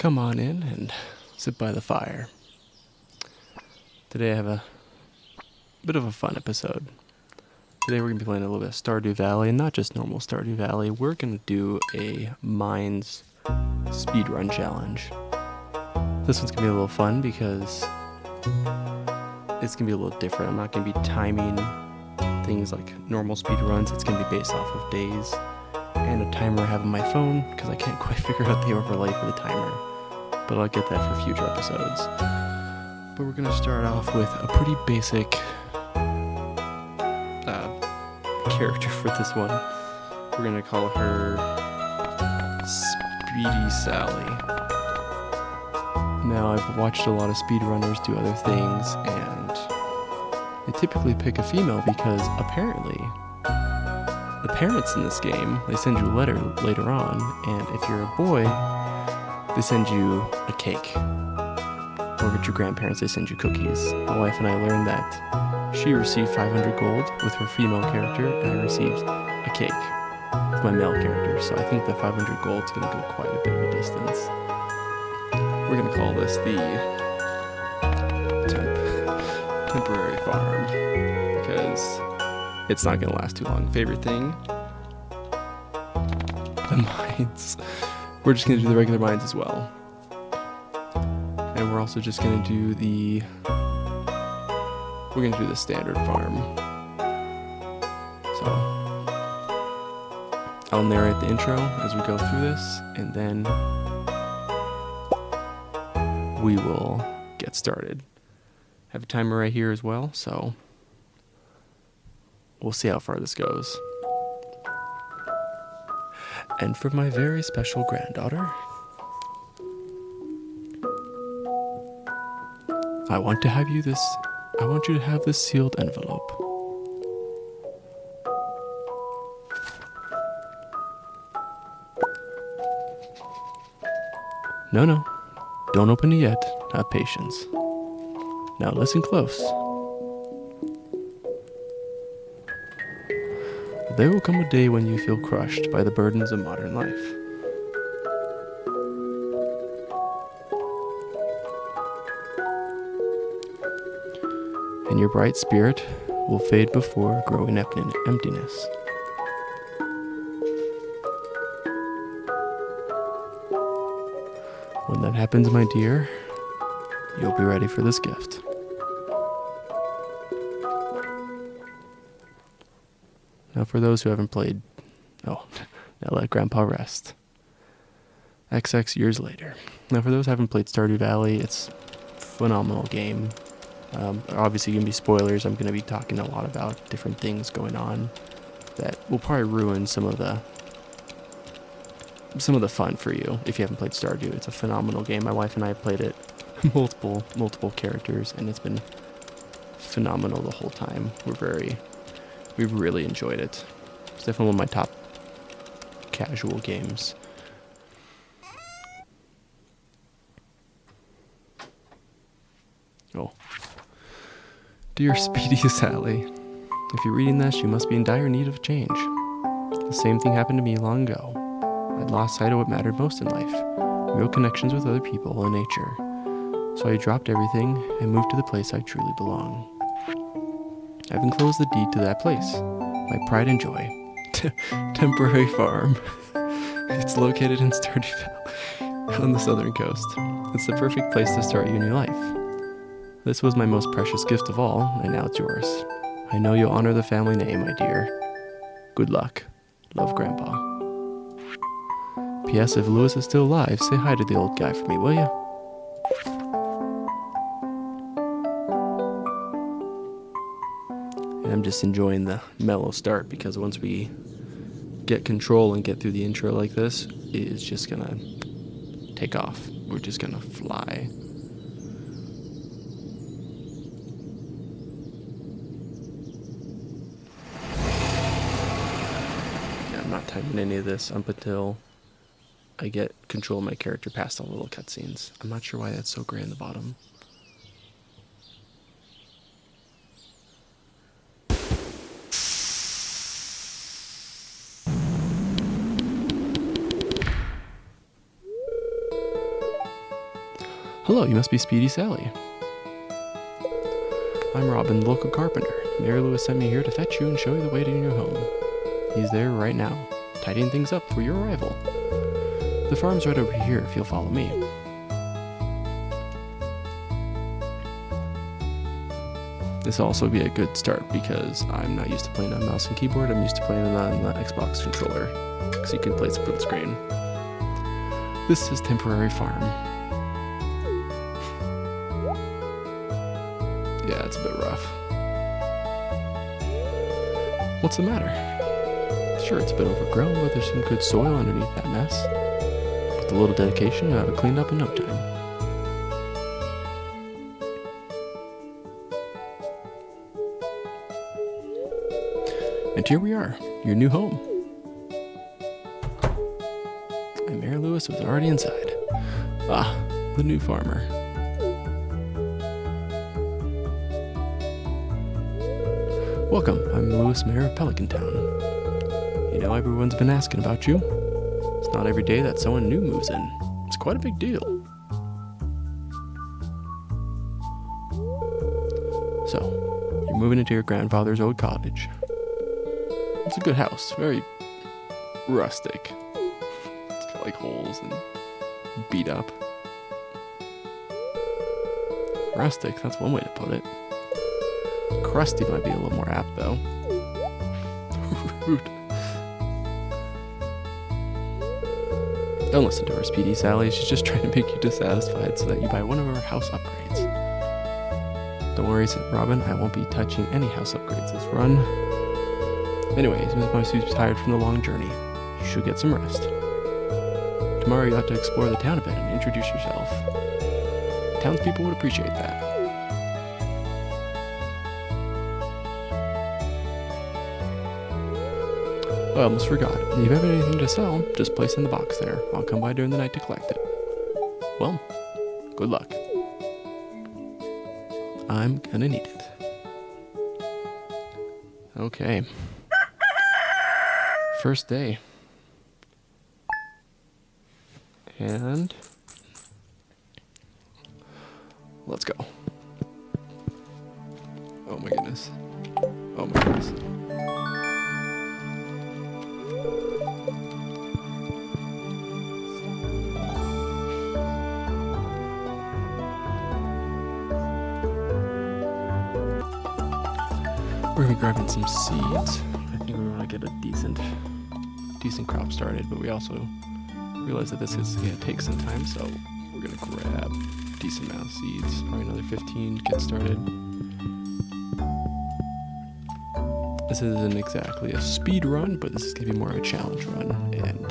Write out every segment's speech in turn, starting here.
come on in and sit by the fire. Today I have a bit of a fun episode. Today we're going to be playing a little bit of Stardew Valley, and not just normal Stardew Valley. We're going to do a mines speedrun challenge. This one's going to be a little fun because it's going to be a little different. I'm not going to be timing things like normal speedruns. It's going to be based off of days and a timer I have on my phone because I can't quite figure out the overlay for the timer. But I'll get that for future episodes. But we're going to start off with a pretty basic character for this one. We're going to call her Speedy Sally. Now, I've watched a lot of speedrunners do other things, and they typically pick a female because apparently the parents in this game, they send you a letter later on, and if you're a boy, they send you a cake. Or if it's your grandparents, they send you cookies. My wife and I learned that she received 500 gold with her female character, and I received a cake with my male character. So I think the 500 gold is going to go quite a bit of a distance. We're going to call this the temporary farm because it's not going to last too long. Favorite thing? The mines. We're just going to do the regular mines as well. And we're also just going to do the standard farm. So I'll narrate the intro as we go through this, and then we will get started. I have a timer right here as well, so we'll see how far this goes. And for my very special granddaughter, I want you to have this sealed envelope. No, don't open it yet. Have patience. Now listen close. There will come a day when you feel crushed by the burdens of modern life. And your bright spirit will fade before growing emptiness. When that happens, my dear, you'll be ready for this gift. Now for those who haven't played, now let Grandpa rest. XX years later. Now for those who haven't played Stardew Valley, it's a phenomenal game. Obviously going to be spoilers. I'm going to be talking a lot about different things going on that will probably ruin some of the fun for you if you haven't played Stardew. It's a phenomenal game. My wife and I have played it multiple characters, and it's been phenomenal the whole time. We've really enjoyed it. It's definitely one of my top casual games. Oh. Dear Speedy Sally, if you're reading this, you must be in dire need of change. The same thing happened to me long ago. I'd lost sight of what mattered most in life, real connections with other people and nature. So I dropped everything and moved to the place I truly belong. I've enclosed the deed to that place, my pride and joy. Temporary farm. It's located in Stardew Valley on the southern coast. It's the perfect place to start your new life. This was my most precious gift of all, and now it's yours. I know you'll honor the family name, my dear. Good luck. Love, Grandpa. P.S. If Lewis is still alive, say hi to the old guy for me, will ya? And I'm just enjoying the mellow start because once we get control and get through the intro like this, it is just gonna take off. We're just gonna fly. I'm not timing any of this up until I get control of my character past all the little cutscenes. I'm not sure why that's so gray in the bottom. Hello, you must be Speedy Sally. I'm Robin, the local carpenter. Mary Lewis sent me here to fetch you and show you the way to your home. He's there right now, tidying things up for your arrival. The farm's right over here if you'll follow me. This will also be a good start because I'm not used to playing on mouse and keyboard. I'm used to playing on the Xbox controller because you can play split screen. This is temporary farm. Yeah, it's a bit rough. What's the matter? Sure, it's a bit overgrown, but there's some good soil underneath that mess. With a little dedication, you'll have it cleaned up in no time. And here we are, your new home. And Mary Lewis was already inside. Ah, the new farmer. Welcome, I'm Lewis, Mayor of Pelican Town. You know, everyone's been asking about you. It's not every day that someone new moves in. It's quite a big deal. So, you're moving into your grandfather's old cottage. It's a good house, very rustic. It's got like holes and beat up. Rustic, that's one way to put it. Crusty might be a little more apt, though. Rude. Don't listen to her, Speedy Sally. She's just trying to make you dissatisfied so that you buy one of her house upgrades. Don't worry, Robin. I won't be touching any house upgrades this run. Anyways, you must be tired from the long journey. You should get some rest. Tomorrow you'll have to explore the town a bit and introduce yourself. Townspeople would appreciate that. Oh, I almost forgot. If you have anything to sell, just place it in the box there. I'll come by during the night to collect it. Well, good luck. I'm gonna need it. Okay. First day. And let's go. Oh my goodness. Oh my goodness. We're gonna be grabbing some seeds. I think we want to get a decent crop started, but we also realize that this is gonna take some time, so we're gonna grab a decent amount of seeds, probably another 15 to get started. This isn't exactly a speed run, but this is gonna be more of a challenge run, and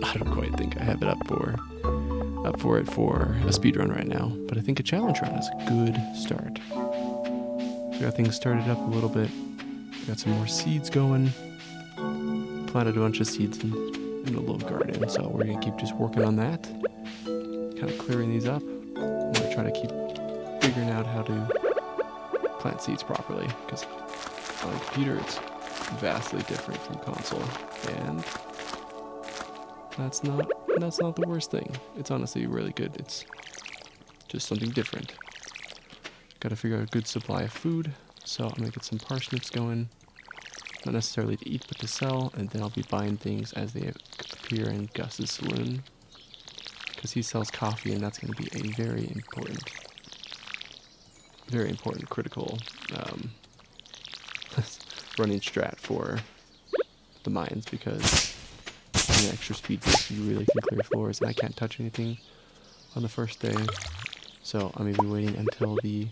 I don't quite think I have it up for it for a speed run right now, but I think a challenge run is a good start. We got things started up a little bit. We got some more seeds going. Planted a bunch of seeds in a little garden, so we're gonna keep just working on that. Kind of clearing these up. I'm gonna try to keep figuring out how to plant seeds properly, because on a computer it's vastly different from console, and that's not the worst thing. It's honestly really good. It's just something different. Gotta figure out a good supply of food, so I'm gonna get some parsnips going. Not necessarily to eat, but to sell, and then I'll be buying things as they appear in Gus's saloon. Because he sells coffee, and that's gonna be a very important critical running strat for the mines, because an extra speed boost, you really can clear floors, and I can't touch anything on the first day. So I'm gonna be waiting until the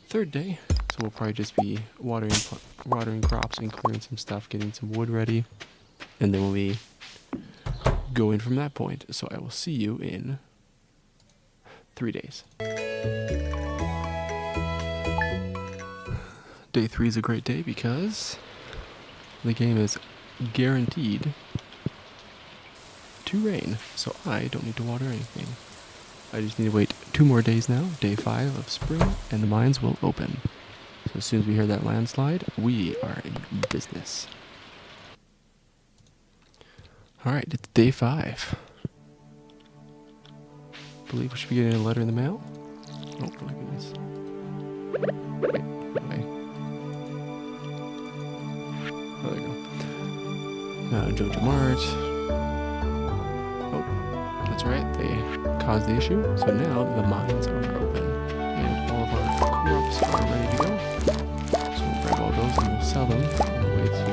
third day, so we'll probably just be watering crops and clearing some stuff, getting some wood ready, and then we'll be going from that point. So I will see you in 3 days. Day 3 is a great day because the game is guaranteed to rain, so I don't need to water anything. I just need to wait 2 more days now, day 5 of spring, and the mines will open. So as soon as we hear that landslide, we are in business. Alright, it's day 5. believe we should be getting a letter in the mail. Oh my goodness. Wait, okay. Oh, there you go. Jojo Mart. Oh, that's right. They caused the issue. So now the mines are open. And all of our crops are ready to go. So we'll grab all those and we'll sell them on the way to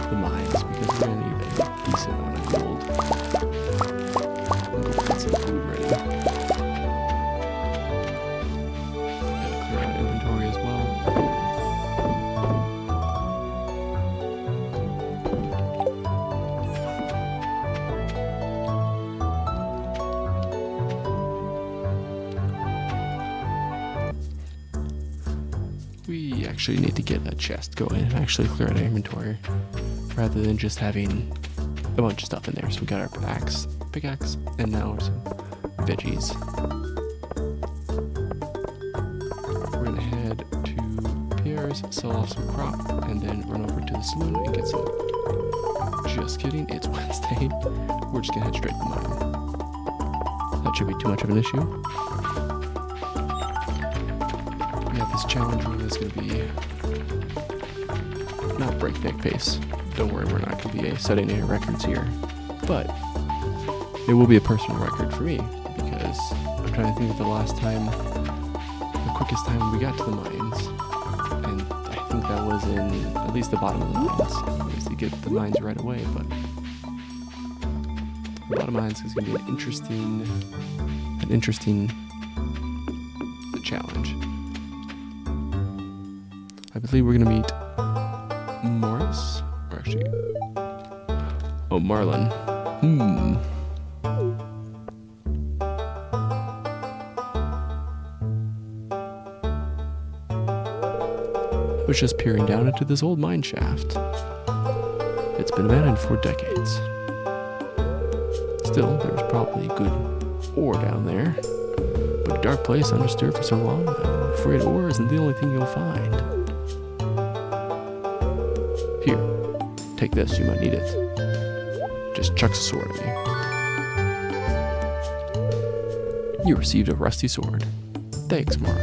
the mines because we're going to need a decent amount of gold. We'll go get some food ready. Gotta clear out inventory as well. We actually need to get a chest going and actually clear out our inventory rather than just having a bunch of stuff in there. So we got our pickaxe, and now some veggies. We're gonna head to Pierre's, sell off some crop, and then run over to the saloon and get some. Just kidding, it's Wednesday. We're just gonna head straight to the mine. That should be too much of an issue. Yeah, this challenge run is gonna be not breakneck pace. Don't worry, we're not going to be setting any records here. But it will be a personal record for me because I'm trying to think of the quickest time we got to the mines. And I think that was in at least the bottom of the mines. We used to get the mines right away, but the bottom mines is going to be an interesting challenge. I believe we're going to meet Morris. Or actually, oh, Marlin. I was just peering down into this old mine shaft. It's been abandoned for decades. Still, there's probably good ore down there. But a dark place undisturbed for so long, I'm afraid ore isn't the only thing you'll find. Here, take this, you might need it. Just chucks a sword at me. You received a rusty sword. Thanks, Mar.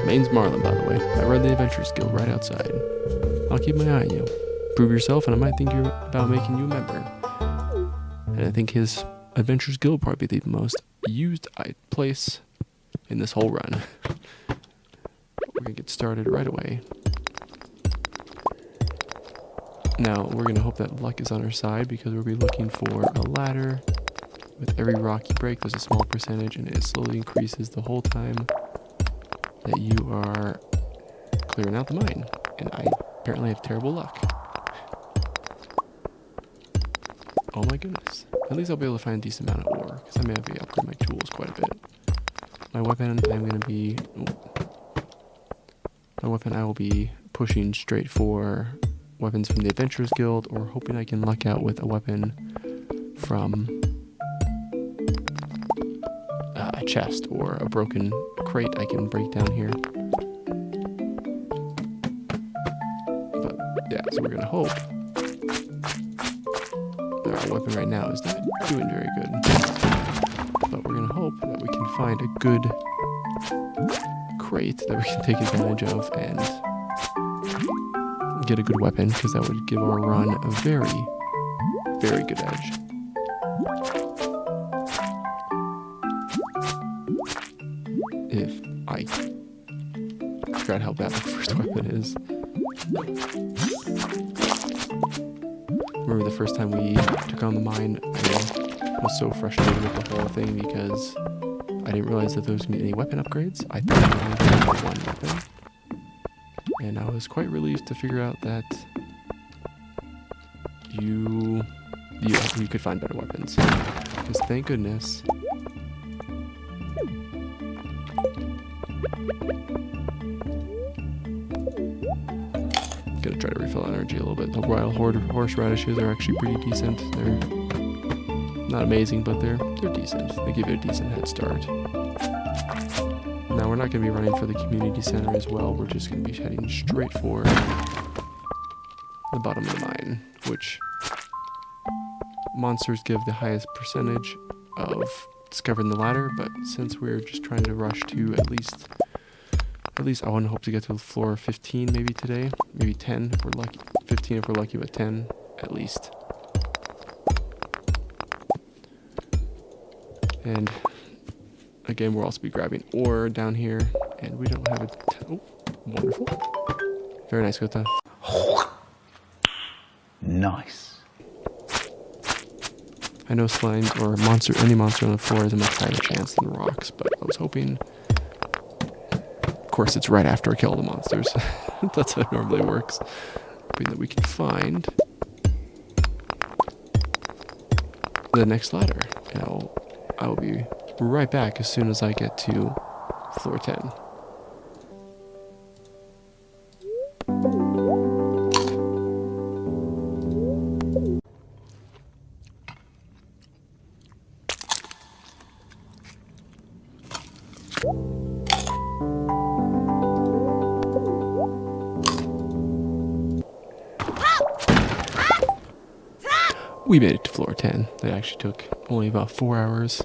Name's Marlin, by the way. I run the Adventurers Guild right outside. I'll keep my eye on you. Prove yourself, and I might think about making you a member. And I think his Adventurers Guild will probably be the most used place in this whole run. We're gonna get started right away. Now, we're going to hope that luck is on our side because we'll be looking for a ladder. With every rock you break, there's a small percentage, and it slowly increases the whole time that you are clearing out the mine. And I apparently have terrible luck. Oh my goodness. At least I'll be able to find a decent amount of ore, because I may have to upgrade my tools quite a bit. My weapon, I will be pushing straight for weapons from the Adventurers Guild, or hoping I can luck out with a weapon from a chest or a broken crate I can break down here. But yeah, so we're gonna hope that our weapon right now is not doing very good. But we're gonna hope that we can find a good crate that we can take advantage of and get a good weapon, because that would give our run a very, very good edge. If I forgot how bad the first weapon is. Remember the first time we took on the mine, I was so frustrated with the whole thing because I didn't realize that there was going to be any weapon upgrades. I thought I only had one weapon. And I was quite relieved to figure out that you could find better weapons. Because thank goodness. Gonna try to refill energy a little bit. The Royal horseradishes are actually pretty decent. They're not amazing, but they're decent. They give you a decent head start. Now we're not going to be running for the community center as well. We're just going to be heading straight for the bottom of the mine, which monsters give the highest percentage of discovering the ladder, but since we're just trying to rush to at least I want to hope to get to floor 15 maybe today, maybe 10 if we're lucky, 15 if we're lucky, but 10 at least. And again, we'll also be grabbing ore down here, and we don't have a oh, wonderful. Very nice, Kota. Nice. I know slimes or any monster on the floor has a much higher chance than rocks, but I was hoping. Of course, it's right after I kill the monsters. That's how it normally works. Hoping that we can find the next ladder. And I will be right back as soon as I get to floor 10. We made it to floor 10. It actually took only about 4 hours.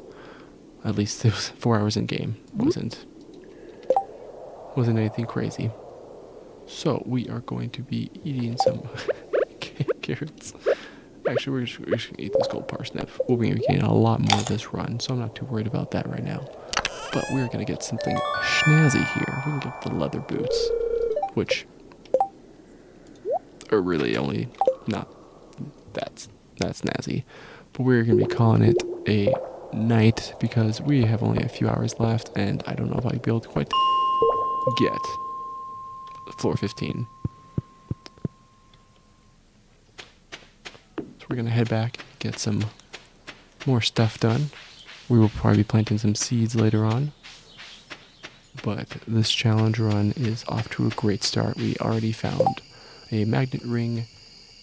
At least it was 4 hours in game. Wasn't anything crazy. So we are going to be eating some carrots. Actually, we're just gonna eat this gold parsnip. We'll be getting a lot more of this run, so I'm not too worried about that right now. But we're gonna get something snazzy here. We can get the leather boots, which are really only not that's snazzy. But we're gonna be calling it a night because we have only a few hours left, and I don't know if I'll be able to quite get floor 15. So we're gonna head back, get some more stuff done. We will probably be planting some seeds later on. But this challenge run is off to a great start. We already found a magnet ring,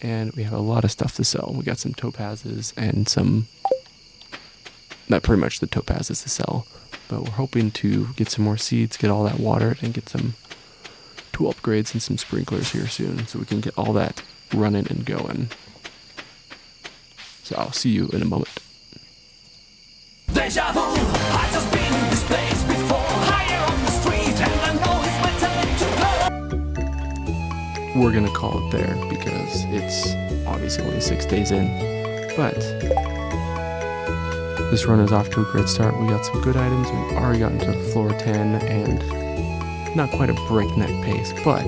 and we have a lot of stuff to sell. We got some topazes and some, not pretty much the topazes to sell, but we're hoping to get some more seeds, get all that watered, and get some tool upgrades and some sprinklers here soon so we can get all that running and going. So I'll see you in a moment. Deja vu, I've just been in this place before. Higher on the street, and I know it's my time to go. We're gonna call it there because it's obviously only 6 days in, but this run is off to a great start. We got some good items. We've already gotten to floor 10, and not quite a breakneck pace, but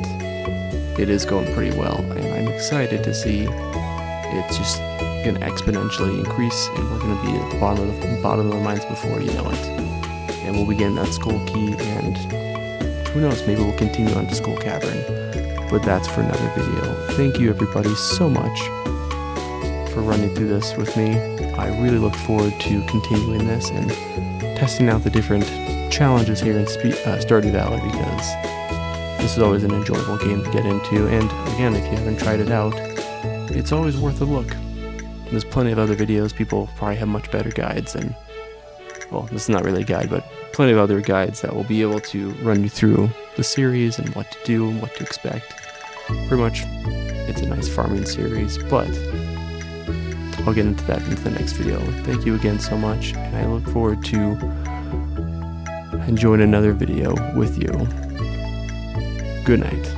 it is going pretty well, and I'm excited to see it's just gonna exponentially increase, and we're gonna be at the bottom of the mines before you know it. And we'll be getting that skull key, and who knows, maybe we'll continue on to Skull Cavern. But that's for another video. Thank you everybody so much for running through this with me. I really look forward to continuing this and testing out the different challenges here in Stardew Valley, because this is always an enjoyable game to get into. And again, if you haven't tried it out, it's always worth a look. There's plenty of other videos. People probably have much better guides, and well, this is not really a guide, but plenty of other guides that will be able to run you through the series and what to do and what to expect. Pretty much, it's a nice farming series, but I'll get into that into the next video. Thank you again so much, and I look forward to enjoying another video with you. Good night.